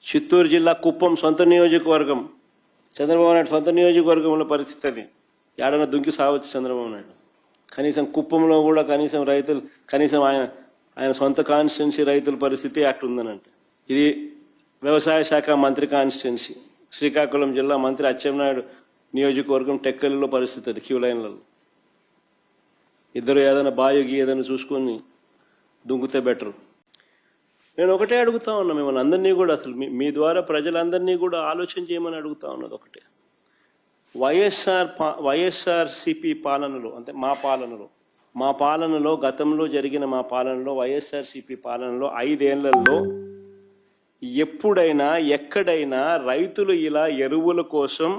చిత్తూరు జిల్లా కుప్పం సొంత నియోజకవర్గం, చంద్రబాబు నాయుడు సొంత నియోజకవర్గంలో పరిస్థితి అది. ఏడన్నా దుంకి సావచ్చు చంద్రబాబు నాయుడు. కనీసం కుప్పంలో కూడా కనీసం రైతులు, కనీసం ఆయన సొంత కాన్స్టిట్యున్సీ రైతుల పరిస్థితి అట్లుందనంటే. ఇది వ్యవసాయ శాఖ మంత్రి కాన్స్టిట్యున్సీ, శ్రీకాకుళం జిల్లా మంత్రి అచ్చెన్నాయుడు నియోజకవర్గం టెక్కలిలో పరిస్థితి అది. క్యూ లైన్లలో ఇద్దరు ఏదైనా బాయోగి ఏదైనా చూసుకొని దుంకుతే బెటరు. నేను ఒకటే అడుగుతా ఉన్నా మిమ్మల్ని అందరినీ కూడా, అసలు మీ ద్వారా ప్రజలందరినీ కూడా ఆలోచన చేయమని అడుగుతా ఉన్నది ఒకటే. వైఎస్ఆర్సిపి పాలనలో, అంటే మా పాలనలో గతంలో జరిగిన మా పాలనలో, వైఎస్ఆర్సిపి పాలనలో 5 ఏళ్లలో ఎప్పుడైనా ఎక్కడైనా రైతులు ఇలా ఎరువుల కోసం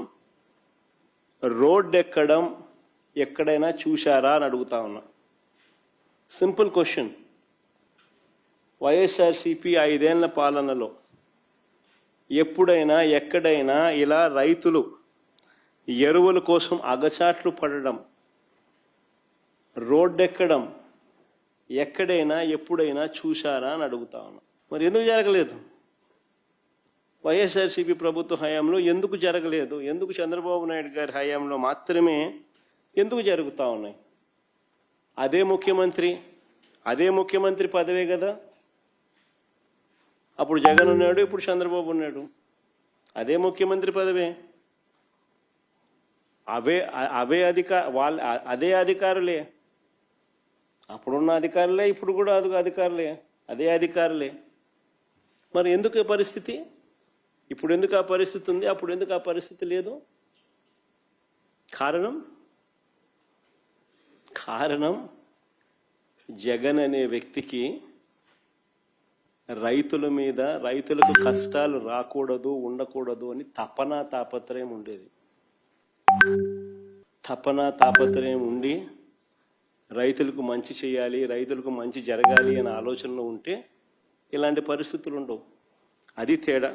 రోడ్డు ఎక్కడం ఎక్కడైనా చూశారా అని అడుగుతా ఉన్నా. Simple question. వైఎస్ఆర్సిపి 5 ఏళ్ల పాలనలో ఎప్పుడైనా ఎక్కడైనా ఇలా రైతులు ఎరువుల కోసం అగచాట్లు పడడం, రోడ్డెక్కడం ఎక్కడైనా ఎప్పుడైనా చూశారా అని అడుగుతా ఉన్నా. మరి ఎందుకు జరగలేదు? వైఎస్ఆర్సీపీ ప్రభుత్వ హయాంలో ఎందుకు జరగలేదు? ఎందుకు చంద్రబాబు నాయుడు గారి హయాంలో మాత్రమే ఎందుకు జరుగుతూ ఉన్నాయి? అదే ముఖ్యమంత్రి పదవే కదా. అప్పుడు జగన్ ఉన్నాడు, ఇప్పుడు చంద్రబాబు ఉన్నాడు. అదే ముఖ్యమంత్రి పదవే, అదే అధికారులే. అప్పుడున్న అధికారులే, ఇప్పుడు కూడా అధికారులే, అదే అధికారులే. మరి ఎందుకు పరిస్థితి? ఇప్పుడు ఎందుకు ఆ పరిస్థితి ఉంది, అప్పుడు ఎందుకు ఆ పరిస్థితి లేదు? కారణం జగన్ అనే వ్యక్తికి రైతుల మీద, రైతులకు కష్టాలు రాకూడదు, ఉండకూడదు అని తాపత్రయం ఉండేది. తాపత్రయం ఉండి రైతులకు మంచి చేయాలి, రైతులకు మంచి జరగాలి అనే ఆలోచనలో ఉంటే ఇలాంటి పరిస్థితులు ఉండవు. అది తేడా.